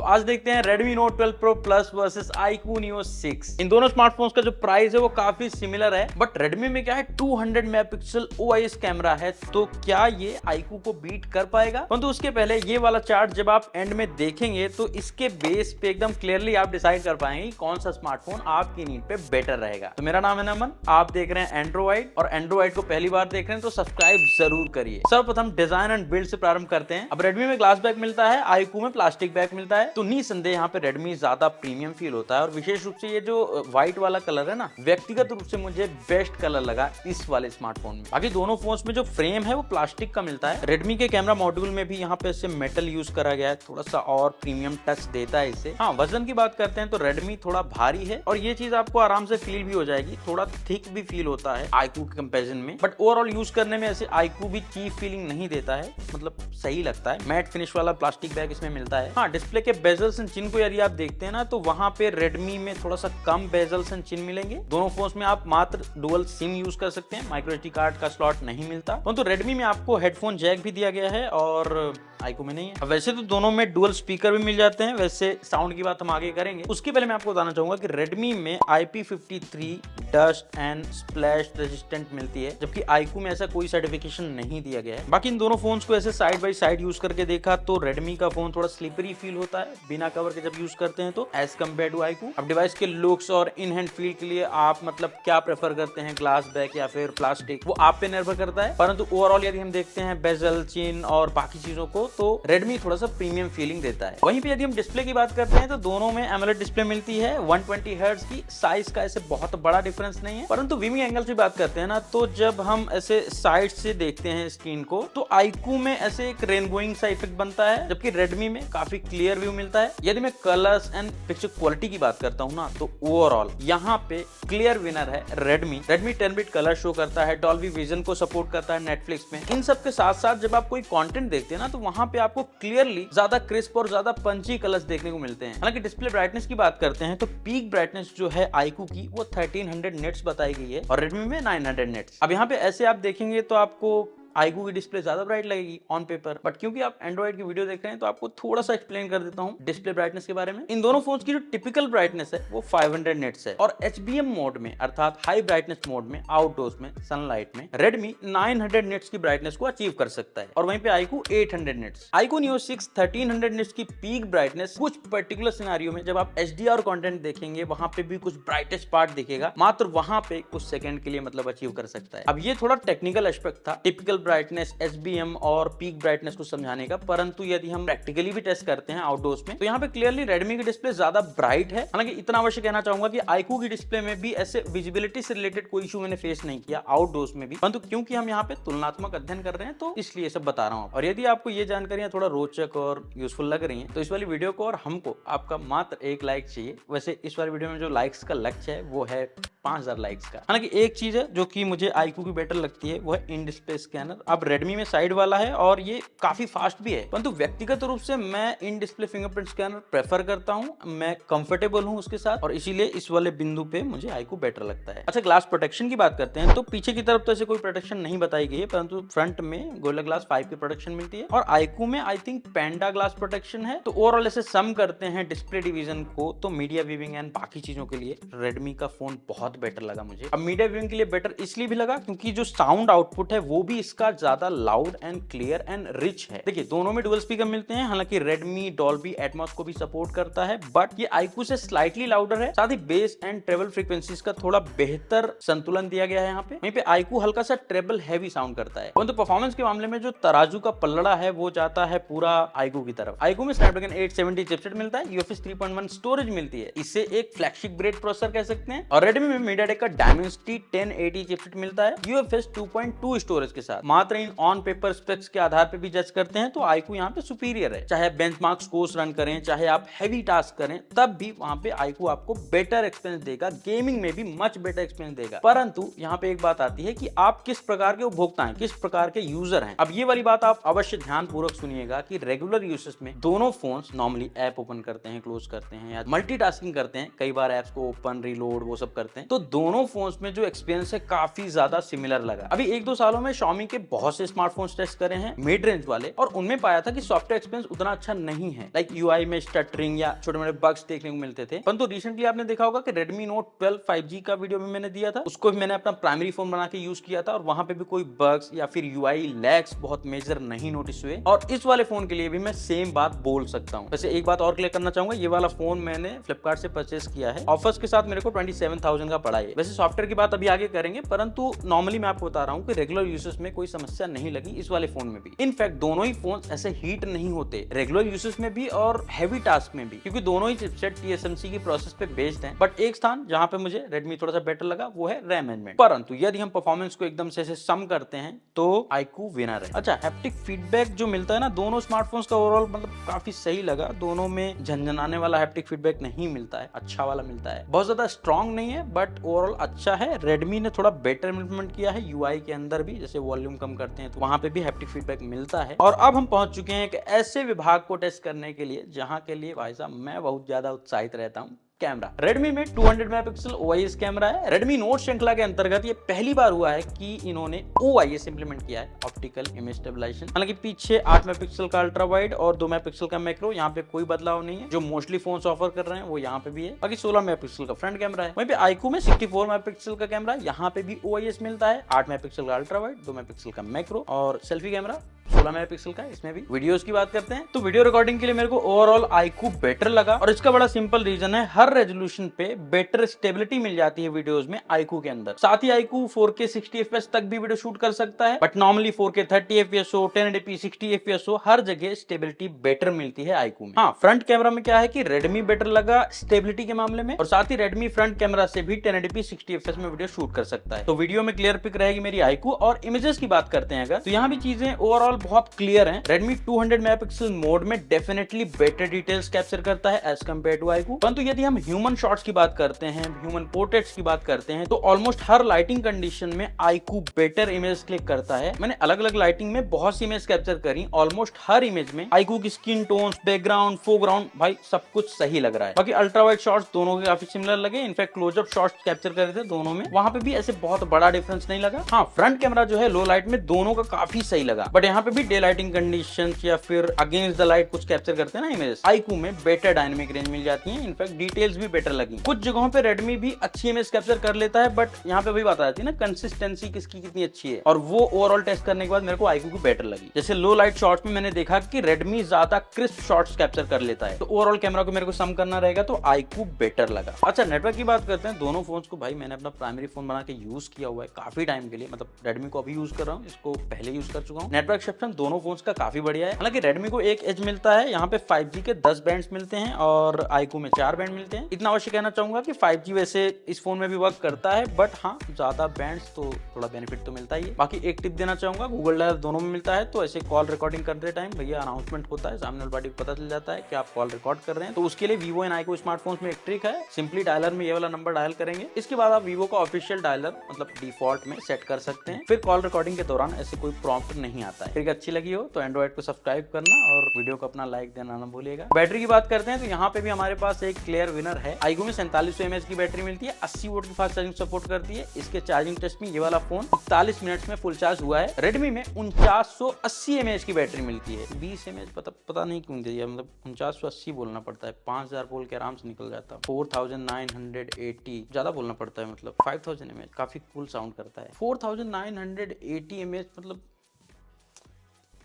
आज देखते हैं Redmi Note 12 Pro Plus versus iQOO Neo 6। इन दोनों स्मार्टफोन्स का जो प्राइस है वो काफी सिमिलर है, बट Redmi में क्या है 200 मेगापिक्सल OIS कैमरा है, तो क्या ये iQOO को बीट कर पाएगा? परंतु उसके पहले ये वाला चार्ट जब आप एंड में देखेंगे तो इसके बेस पे एकदम क्लियरली आप डिसाइड कर पाएंगे कौन सा स्मार्टफोन आपकी नीड पे बेटर रहेगा। तो मेरा नाम है नमन, आप देख रहे हैं एंड्रॉइड, और एंड्रॉइड को पहली बार देख रहे हैं तो सब्सक्राइब जरूर करिए। सर्वप्रथम डिजाइन एंड बिल्ड से प्रारंभ करते हैं। अब Redmi में ग्लास बैक मिलता है, iQOO में प्लास्टिक बैक मिलता है, तो निसंदेह यहाँ पे Redmi ज्यादा प्रीमियम फील होता है। और विशेष रूप से ये जो व्हाइट वाला कलर है ना, व्यक्तिगत रूप से मुझे बेस्ट कलर लगा इस वाले स्मार्टफोन में। बाकी दोनों फोन्स में जो फ्रेम है वो प्लास्टिक का मिलता है। Redmi के कैमरा मॉड्यूल में भी यहाँ पे ऐसे मेटल यूज करा गया है, थोड़ा सा और प्रीमियम टच देता है इसे। हाँ, वजन की बात करते हैं तो Redmi थोड़ा भारी है, और ये चीज आपको आराम से फील भी हो जाएगी, थोड़ा थिक भी फील होता है iQOO के कंपैरिजन में। बट ओवरऑल यूज करने में ऐसे iQOO भी चीप फीलिंग नहीं देता है, मतलब सही लगता है। मैट फिनिश वाला प्लास्टिक बैग इसमें मिलता है। हाँ, डिस्प्ले के बेजल्स एंड चिन्ह को यदि आप देखते हैं ना, तो वहां पे Redmi में थोड़ा सा कम बेजल्स एंड चिन्ह मिलेंगे। दोनों फोन्स में आप मात्र डुअल सिम यूज कर सकते हैं, माइक्रो SD कार्ड का स्लॉट नहीं मिलता। परंतु Redmi में आपको हेडफोन जैक भी दिया गया है और iQOO में नहीं है। वैसे तो दोनों में डुअल स्पीकर भी मिल जाते हैं, वैसे साउंड की बात हम आगे करेंगे। उसके पहले मैं आपको बताना चाहूंगा कि Redmi में IP53 dust and splash resistant मिलती है, जबकि iQOO में ऐसा कोई सर्टिफिकेशन नहीं दिया गया है। बाकी इन दोनों फोन्स को ऐसे साइड बाय साइड यूज करके देखा तो Redmi का फोन थोड़ा स्लिपरी फील होता है बिना कवर के जब यूज करते हैं तो, एज कम्पेयर टू iQOO। अब डिवाइस के लुक्स और इन हैंड फील के लिए आप मतलब क्या प्रेफर करते हैं, ग्लास बैक या फिर प्लास्टिक, वो आप पे निर्भर करता है। परंतु ओवरऑल यदि हम देखते हैं बेजल, चिन और बाकी चीजों को, तो Redmi थोड़ा सा प्रीमियम फीलिंग देता है। वहीं पे यदि हम डिस्प्ले की बात करते हैं तो दोनों में AMOLED डिस्प्ले मिलती है 120 हर्ट्ज की। साइज का ऐसे बहुत बड़ा डिफरेंस नहीं है। परंतु विमिंग एंगल से बात करते हैं ना, तो जब हम ऐसे साइड से देखते हैं स्क्रीन को, तो iQOO में ऐसे एक रेनबोइंग सा इफेक्ट बनता है, जबकि Redmi में काफी क्लियर व्यू मिलता है। यदि मैं कलर्स एंड पिक्चर क्वालिटी की बात करता हूँ ना, तो ओवरऑल यहाँ पे क्लियर विनर है Redmi। 10 बिट कलर शो करता है, डॉल्बी विजन को सपोर्ट करता है नेटफ्लिक्स में। इन सब के साथ साथ जब आप कोई कंटेंट देखते हैं ना, तो वहां पे आपको क्लियरली ज्यादा क्रिस्प और ज्यादा पंची कलर्स देखने को मिलते हैं। हालांकि डिस्प्ले ब्राइटनेस की बात करते हैं तो पीक ब्राइटनेस जो है iQOO की वो 1300 निट्स बताई गई है और Redmi में 900 निट्स। अब यहाँ पे ऐसे आप देखेंगे तो आपको iQOO की डिस्प्ले ज्यादा ब्राइट लगेगी ऑन पेपर, बट क्योंकि आप एंड्रॉइड की वीडियो देख रहे हैं तो आपको थोड़ा सा एक्सप्लेन कर देता हूं डिस्प्ले ब्राइटनेस के बारे में। इन दोनों फोन्स की जो टिपिकल ब्राइटनेस है वो 500 निट्स है, और HBM मोड में अर्थात हाई ब्राइटनेस मोड में, आउटडोर्स में, सनलाइट में Redmi 900 निट्स की ब्राइटनेस को अचीव कर सकता है, और वहीं पे iQOO 800 nits. iQOO Neo 6 1300 nits की पीक ब्राइटनेस कुछ पर्टिकुलर सिनेरियो में जब आप HDR कंटेंट देखेंगे वहां पे भी कुछ ब्राइटेस्ट पार्ट दिखेगा, मात्र वहां पे कुछ सेकंड के लिए मतलब अचीव कर सकता है। अब ये थोड़ा टेक्निकल एस्पेक्ट था, टिपिकल ब्राइटनेस, HBM और पीक ब्राइटनेस को समझाने का। परंतु यदि हम प्रैक्टिकली भी टेस्ट करते हैं आउटडोर्स में, तो यहाँ पे क्लियरली Redmi की डिस्प्ले ज्यादा ब्राइट है। हालांकि इतना अवश्य कहना चाहूंगा कि iQOO की डिस्प्ले में भी ऐसे विजिबिलिटी से रिलेटेड कोई इशू मैंने फेस नहीं किया आउटडोर्स में भी, परंतु क्योंकि हम यहाँ पे तुलनात्मक अध्ययन कर रहे हैं तो इसलिए सब बता रहा हूँ। और यदि आपको ये जानकारियां थोड़ा रोचक और यूजफुल लग रही हैं तो इस वाली वीडियो को और हमको आपका मात्र 1 लाइक चाहिए। वैसे इस वाली वीडियो में जो लाइक्स का लक्ष्य है वो है 5000 लाइक्स का। हालांकि एक चीज है जो कि मुझे iQOO की बेटर लगती है, वो है इन डिस्प्ले स्कैनर। अब Redmi में साइड वाला है और ये काफी फास्ट भी है, परंतु व्यक्तिगत रूप से मैं in display fingerprint scanner prefer करता हूं। मैं कंफर्टेबल हूं उसके साथ, और इसीलिए इस वाले बिंदु पे मुझे iQOO बेटर लगता है। अच्छा, ग्लास प्रोटेक्शन की बात करते हैं तो पीछे की तरफ तो ऐसे कोई प्रोटेक्शन नहीं बताई गई है, परंतु फ्रंट में Gorilla Glass 5 की प्रोटेक्शन मिलती है, और iQOO में I think Panda glass protection है। तो ओवरऑल ऐसे सम करते हैं डिस्प्ले डिवीजन को, तो मीडिया व्यूइंग एंड बाकी चीजों के लिए Redmi का फोन बहुत बेटर लगा मुझे। अब मीडिया व्यूइंग के लिए बेटर इसलिए भी लगा क्योंकि जो साउंड आउटपुट है वो भी इसका ज्यादा loud and clear and rich है। देखिए, दोनों में डुअल स्पीकर मिलते हैं। हालांकि Redmi Dolby Atmos को भी सपोर्ट करता है, बट ये iQOO से स्लाइटली लाउडर है। साथ ही बेस एंड ट्रेबल फ्रीक्वेंसीज का थोड़ा बेहतर संतुलन दिया गया है यहाँ पे। वहीं पे iQOO हल्का सा ट्रेबल हैवी साउंड करता है, परंतु परफॉर्मेंस के मामले में जो तराजू का पल्लड़ा है वो जाता है पूरा iQOO की तरफ। iQOO में Snapdragon 870 चिपसेट मिलता है, UFS 3.1 स्टोरेज मिलती है, इससे एक फ्लैगशिप ग्रेड प्रोसेसर कह सकते हैं। और Redmi में MediaTek का Dimensity 1080 चिपसेट मिलता है, UFS 2.2 स्टोरेज के साथ। मात्र इन ऑन पेपर स्पेक्स के आधार पे भी जज करते हैं तो iQOO यहाँ पे सुपीरियर है। चाहे बेंचमार्क कोर्स रन करें, चाहे आप हैवी टास्क करें, तब भी वहां पे iQOO आपको बेटर एक्सपीरियंस देगा। गेमिंग में भी मच बेटर एक्सपीरियंस देगा। परंतु यहाँ पे एक बात आती है कि आप किस प्रकार के उपभोक्ता हैं, किस प्रकार के यूजर हैं। अब ये वाली बात आप अवश्य ध्यान पूर्वक सुनिएगा कि रेगुलर यूसेज में दोनों फोन्स नॉर्मली ऐप ओपन करते हैं, क्लोज करते हैं, या मल्टीटास्किंग करते हैं, कई बार ऐप्स को ओपन रिलोड वो सब करते हैं, तो दोनों फोन्स में जो एक्सपीरियंस है काफी ज्यादा सिमिलर लगा। अभी 1-2 सालों में Xiaomi के के बहुत से स्मार्टफोन्स टेस्ट करे हैं मिड रेंज वाले, और उनमें पाया था कि सॉफ्टवेयर एक्सपीरियंस उतना अच्छा नहीं है। लाइक यूआई में स्टटरिंग या छोटे मोटे बग्स देखने को मिलते थे। परंतु रिसेंटली आपने देखा होगा कि Redmi Note 12 5G का वीडियो भी मैंने दिया था, उसको भी मैंने अपना प्राइमरी फोन बना के यूज किया था और वहां पे भी कोई बग्स या फिर यूआई लैग्स बहुत मेजर नहीं नोटिस हुए। और इस वाले फोन के लिए भी मैं सेम बात बोल सकता हूँ। वैसे एक बात और क्लियर करना चाहूंगा, ये वाला फोन मैंने फ्लिपकार्ट से परचेस किया है, ऑफर्स के साथ मेरे को 27,000 का पड़ा है। वैसे सॉफ्टवेयर की बात अभी आगे करेंगे, परंतु नॉर्मली मैं आपको बता रहा हूँ कि रेगुलर यूसेज में कोई समस्या नहीं लगी इस वाले फोन में भी। इनफैक्ट दोनों ही फोन ऐसे हीट नहीं होते रेगुलर यूसेज में भी और हैवी टास्क में भी, क्योंकि दोनों ही चिपसेट TSMC की प्रोसेस पे बेस्ड हैं। बट एक स्थान जहां पे मुझे Redmi थोड़ा सा बेटर लगा वो है रैम मैनेजमेंट। परंतु यदि हम परफॉर्मेंस को एकदम से सम करते हैं तो iQOO विनर है। अच्छा, हैप्टिक फीडबैक जो मिलता है ना दोनों स्मार्टफोन्स का ओवरऑल मतलब काफी सही लगा। दोनों में झंझनाने वाला हैप्टिक फीडबैक नहीं मिलता है, अच्छा वाला मिलता है। बहुत ज्यादा स्ट्रॉन्ग नहीं है बट ओवरऑल अच्छा है। Redmi ने थोड़ा बेटर इंप्लीमेंट किया है यूआई के अंदर भी, जैसे वॉल्यूम कम करते हैं तो वहां पे भी हैप्टिक फीडबैक मिलता है। और अब हम पहुंच चुके हैं एक ऐसे विभाग को टेस्ट करने के लिए जहां के लिए भाई साहब मैं बहुत ज्यादा उत्साहित रहता हूं। कैमरा। Redmi में 200 मेगापिक्सल OIS कैमरा है। Redmi Note श्रृंखला के अंतर्गत ये पहली बार हुआ है कि इन्होंने OIS इंप्लीमेंट किया है, ऑप्टिकल इमेज स्टेबलाइजेशन। हालांकि पीछे 8 मेगापिक्सल का अल्ट्रा वाइड और 2 मेगापिक्सल का मैक्रो, यहाँ पे कोई बदलाव नहीं है। जो मोस्टली फोन्स ऑफर कर रहे हैं वो यहाँ पे भी है। बाकी 16 मेगापिक्सल का फ्रंट कैमरा है। वहीं पे iQOO में 64 मेगापिक्सल का कैमरा, यहाँ पे भी OIS मिलता है। 8 मेगापिक्सल का अल्ट्रा वाइड, 2 मेगापिक्सल का मैक्रो और सेल्फी कैमरा 16 मेगापिक्सल का। इसमें भी वीडियोस की बात करते हैं तो वीडियो रिकॉर्डिंग के लिए मेरे को ओवरऑल iQOO बेटर लगा, और इसका बड़ा सिंपल रीजन है हर रेजोल्यूशन पे बेटर स्टेबिलिटी मिल जाती है वीडियोस में iQOO के अंदर। साथ ही iQOO 4K 60 fps तक भी वीडियो शूट कर सकता है, बट नॉर्मली 4K 30 fps हो, 1080p 60 fps हो, हर जगह स्टेबिलिटी बेटर मिलती है iQOO में। हाँ, फ्रंट कैमरा में क्या है कि Redmi बेटर लगा स्टेबिलिटी के मामले में, और साथ ही Redmi फ्रंट कैमरा से भी 1080p 60 fps में वीडियो शूट कर सकता है। तो वीडियो में क्लियर पिक रहेगी मेरी iQOO। और इमेजेस की बात करते हैं अगर, तो यहाँ भी चीजें ओवरऑल बहुत क्लियर हैं। Redmi 200 मेगापिक्सल मोड में डेफिनेटली बेटर डिटेल्स कैप्चर करता है एज कंपेयर टू iQOO। परंतु यदि हम ह्यूमन शॉट्स की बात करते हैं, ह्यूमन पोर्ट्रेट्स की बात करते हैं, तो ऑलमोस्ट हर लाइटिंग कंडीशन में iQOO बेटर इमेज क्लिक करता है। मैंने अलग अलग लाइटिंग में बहुत सी इमेज कैप्चर करी, ऑलमोस्ट हर इमेज में iQOO की स्किन टोन्स, बैकग्राउंड, फोरग्राउंड, भाई सब कुछ सही लग रहा है। बाकी अल्ट्रा वाइड शॉट्स दोनों के काफी सिमिलर लगे। इनफैक्ट क्लोजअप शॉट्स कैप्चर कर रहे थे दोनों में, वहां पे भी ऐसे बहुत बड़ा डिफरेंस नहीं लगा। हाँ, फ्रंट कैमरा जो है लो लाइट में दोनों का काफी सही लगा, बट यहाँ पे भी डे लाइटिंग कंडीशन या फिर अगेंस्ट द लाइट कुछ कैप्चर करते हैं ना इमेज, iQOO में बेटर डायनेमिक रेंज मिल जाती है। इनफैक्ट डिटेल्स भी बेटर लगी। कुछ जगहों पे Redmi भी अच्छी इमेज कैप्चर कर लेता है, बट यहाँ पे वही बात आ जाती है ना कंसिस्टेंसी किसकी कितनी अच्छी है, और वो ओवरऑल टेस्ट करने के बाद मेरे को iQOO की बेटर लगी। जैसे लो लाइट शॉट्स में मैंने देखा कि Redmi ज्यादा क्रिस्प शॉट्स कैप्चर कर लेता है, तो ओवरऑल कैमरा को मेरे को सम करना रहेगा तो iQOO बेटर लगा। अच्छा, नेटवर्क की बात करते हैं। दोनों फोन्स को भाई मैंने अपना प्राइमरी फोन बना के यूज किया हुआ है काफी टाइम के लिए, मतलब Redmi को अभी यूज कर रहा हूँ, इसको पहले यूज कर चुका हूँ। नेटवर्क रिसेप्शन दोनों फोन्स का काफी बढ़िया है। हालांकि Redmi को एक एज मिलता है, यहाँ पे 5G के 10 बैंड्स मिलते हैं और iQOO में 4 बैंड मिलते हैं। इतना अवश्य कहना चाहूंगा कि 5G वैसे इस फोन में भी वर्क करता है, बट हाँ ज्यादा बैंड्स तो थोड़ा बेनिफिट तो मिलता ही है। बाकी एक टिप देना चाहूंगा, गूगल डायल दोनों में मिलता है, तो ऐसे कॉल रिकॉर्डिंग करते टाइम भैया अनाउंसमेंट होता है, सामने वाली पार्टी को पता चल जाता है कि आप कॉल रिकॉर्ड कर रहे हैं। तो उसके लिए Vivo एंड iQOO स्मार्टफोन्स में एक ट्रिक है, सिंपली डायलर में ये वाला नंबर डायल करेंगे, इसके बाद आप Vivo का ऑफिशियल डायलर मतलब डिफॉल्ट में सेट कर सकते हैं। फिर कॉल रिकॉर्डिंग के दौरान ऐसे कोई प्रॉम्प्ट नहीं आता है। ट्रिक अच्छी लगी हो तो एंड्रॉइड को सब्सक्राइब करना और वीडियो को अपना लाइक देना ना भूलिएगा। बैटरी की बात करते हैं तो यहाँ पे भी हमारे पास एक क्लियर विनर है। iQOO में 4700 mAh की बैटरी मिलती है, 80 वोल्ट की फास्ट चार्जिंग सपोर्ट करती है। इसके चार्जिंग टेस्ट में ये वाला फोन 41 मिनट्स में फुल चार्ज हुआ है। Redmi में 4980 mAh की बैटरी मिलती है। 20 mAh पता नहीं क्यों दिया, मतलब 4980 बोलना पड़ता है, 5000 बोल के आराम से निकल जाता। 4980 ज्यादा बोलना पड़ता है, मतलब 5000 mAh काफी कूल साउंड करता है। 4980 mAh मतलब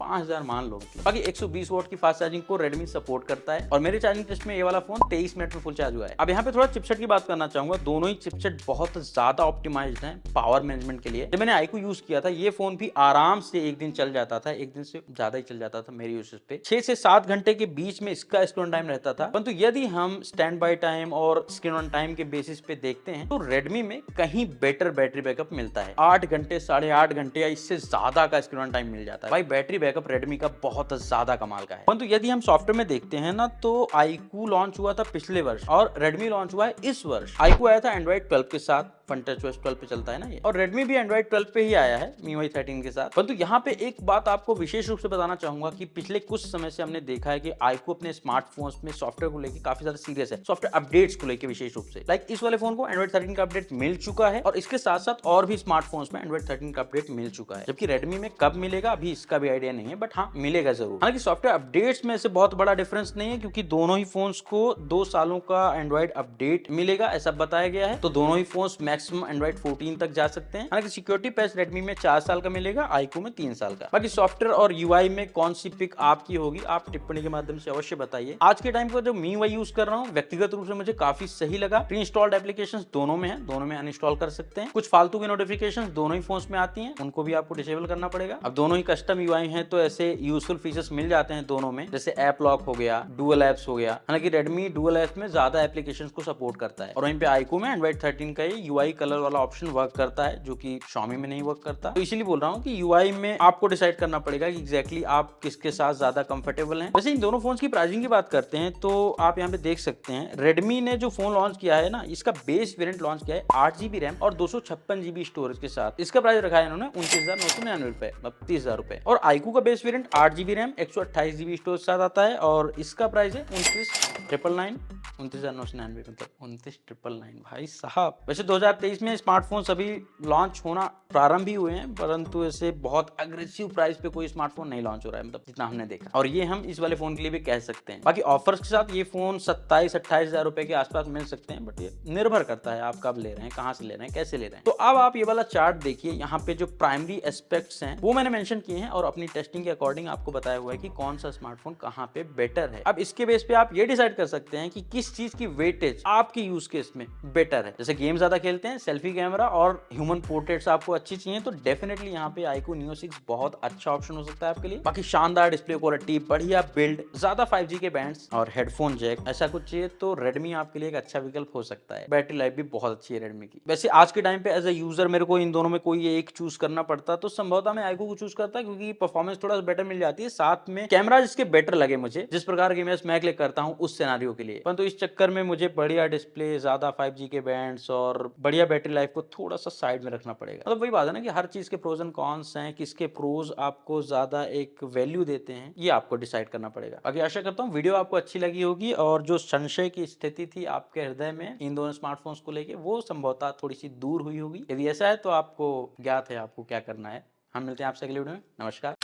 5000 मान लो। बाकी 120 वोल्ट की फास्ट चार्जिंग को Redmi सपोर्ट करता है, और मेरे चार्जिंग टेस्ट में ये वाला फोन 23 मिनट में फुल चार्ज हुआ है। अब यहाँ पे थोड़ा चिपसेट की बात करना चाहूंगा। दोनों ही चिपसेट बहुत ज्यादा ऑप्टिमाइज्ड हैं पावर मैनेजमेंट के लिए। जब मैंने iQOO यूज किया था, ये फोन भी आराम से एक दिन चल जाता था, एक दिन से ज्यादा ही चल जाता था मेरे यूसेज पे। 6 से 7 घंटे के बीच में इसका स्क्रीन टाइम रहता था। परंतु यदि हम स्टैंड बाय टाइम और स्क्रीन ऑन टाइम के बेसिस पे देखते हैं तो Redmi में कहीं बेटर बैटरी बैकअप मिलता है। 8 घंटे 8.5 घंटे या इससे ज्यादा का स्क्रीन ऑन टाइम मिल जाता है। भाई बैटरी बैकअप Redmi का बहुत ज्यादा कमाल का है। परंतु यदि हम सॉफ्टवेयर में देखते हैं ना, तो iQOO लॉन्च हुआ था पिछले वर्ष और Redmi लॉन्च हुआ है इस वर्ष। iQOO आया था Android 12 के साथ, वन टच OS 12 पे चलता है ना ये, और Redmi भी Android 12 पे ही आया है MIUI 13 के साथ। परंतु यहाँ पे एक बात आपको विशेष रूप से बताना चाहूंगा कि पिछले कुछ समय से हमने देखा है कि iQOO अपने स्मार्टफोन्स में सॉफ्टवेयर को लेकर काफी ज्यादा सीरियस है, सॉफ्टवेयर अपडेट्स को लेकर विशेष रूप से। लाइक इस वाले फोन को Android 13 का अपडेट मिल चुका है और इसके साथ साथ और भी स्मार्टफोन्स में Android 13 का अपडेट मिल चुका है, जबकि Redmi में कब मिलेगा अभी इसका भी आइडिया नहीं है, बट हाँ मिलेगा जरूर। हालांकि सॉफ्टवेयर अपडेट्स में से बहुत बड़ा डिफरेंस नहीं है, क्योंकि दोनों ही फोन्स को 2 सालों का एंड्रॉइड अपडेट मिलेगा ऐसा बताया गया है। तो दोनों ही फोन्स मैक्सिमम एंड्रॉइड 14 तक जा सकते हैं। हालांकि सिक्योरिटी पैच Redmi में 4 साल का मिलेगा, iQOO में 3 साल का। बाकी सॉफ्टवेयर और UI में कौन सी पिक आपकी होगी, आप टिप्पणी के माध्यम से अवश्य बताइए। आज के टाइम पर जो MIUI यूज कर रहा हूँ व्यक्तिगत रूप से मुझे काफी सही लगा। प्री इंस्टॉल्ड एप्लीकेशंस दोनों में है, दोनों में अनइंस्टॉल कर सकते हैं। कुछ फालतू की नोटिफिकेशंस दोनों ही फोन्स में आती हैं, उनको भी आपको डिसेबल करना पड़ेगा। अब दोनों ही कस्टम UI हैं तो ऐसे यूजफुल फीचर्स मिल जाते हैं दोनों में, जैसे ऐप लॉक हो गया, डुअल एप्स हो गया। हालांकि Redmi डुअल एप्स में ज्यादा एप्लीकेशंस को सपोर्ट करता है, और वहीं पे iQOO में Android 13 का ये UI कलर वाला ऑप्शन वर्क करता है, जो कि Xiaomi में नहीं वर्क करता। तो इसीलिए बोल रहा हूँ कि UI में आपको डिसाइड करना पड़ेगा कि एग्जैक्टली आप किसके साथ ज्यादा कंफर्टेबल हैं। वैसे इन दोनों फोन्स की प्राइसिंग की बात करते हैं तो आप यहाँ पे देख सकते हैं Redmi ने जो फोन लॉन्च किया है ना, इसका बेस वेरिएंट लॉन्च किया है 8GB रैम और 256GB स्टोरेज के साथ। इसका प्राइस रखा है इन्होंने 29,999 रुपए, मतलब 30,000 रुपए। और iQOO का base variant 8GB RAM 128GB storage के साथ आता है और इसका प्राइस है 29,999, 29,999 मतलब 29,999 भाई साहब। वैसे 2023 में स्मार्टफोन सभी लॉन्च होना प्रारंभ ही हुए हैं, परंतु ऐसे बहुत अग्रेसिव प्राइस पे कोई स्मार्टफोन नहीं लॉन्च हो रहा है, मतलब जितना हमने देखा, और ये हम इस वाले फोन के लिए भी कह सकते हैं। बाकी ऑफर्स के साथ ये फोन 27-28 हजार रुपए के आसपास मिल सकते हैं, बट ये निर्भर करता है आप कब ले रहे हैं, कहां से ले रहे हैं, कैसे ले रहे हैं। तो अब आप ये वाला चार्ट देखिए, यहाँ पे जो प्राइमरी एस्पेक्ट्स हैं वो मैंने मेंशन किए हैं और अपनी टेस्टिंग के अकॉर्डिंग आपको बताया हुआ है कि कौन सा स्मार्टफोन कहां पे बेटर है। अब इसके बेस पे आप ये डिसाइड कर सकते हैं कि किस चीज की वेटेज आपके यूज केस में बेटर है। जैसे गेम ज्यादा खेलते हैं, सेल्फी कैमरा और ह्यूमन पोर्ट्रेट्स आपको अच्छी चाहिए, तो डेफिनेटली यहाँ पे iQOO Neo 6 बहुत अच्छा ऑप्शन हो सकता है आपके लिए। बाकी शानदार डिस्प्ले क्वालिटी, बढ़िया बिल्ड, ज्यादा 5G के बैंड्स और हेडफोन जैक, ऐसा कुछ चाहिए तो Redmi आपके लिए एक अच्छा विकल्प हो सकता है। बैटरी लाइफ भी बहुत अच्छी है Redmi की। वैसे आज के टाइम पे एज ए यूजर मेरे को इन दोनों में कोई एक चूज करना पड़ता तो संभवतः मैं iQOO को चूज करता, क्योंकि परफॉर्मेंस थोड़ा सा बेटर मिल जाती है, साथ में कैमरा जिसके बेटर लगे मुझे, जिस प्रकार की इमेज मैं क्लिक करता हूँ उस सिनेरियो के लिए। परंतु इस चक्कर में मुझे बढ़िया डिस्प्ले, ज्यादा 5G के बैंड्स और बढ़िया बैटरी लाइफ को थोड़ा सा साइड में रखना पड़ेगा। मतलब वही बात है ना कि हर चीज के प्रोज एंड कॉन्स हैं, किसके प्रोज आपको ज्यादा एक वैल्यू देते हैं, ये आपको डिसाइड करना पड़ेगा। बाकी आशा करता हूँ वीडियो आपको अच्छी लगी होगी और जो संशय की स्थिति थी आपके हृदय में इन दोनों स्मार्टफोन्स को लेके, वो संभवतः थोड़ी सी दूर हुई होगी। यदि ऐसा है तो आपको ज्ञात है आपको क्या करना है। हम मिलते हैं आपसे अगले वीडियो में। नमस्कार।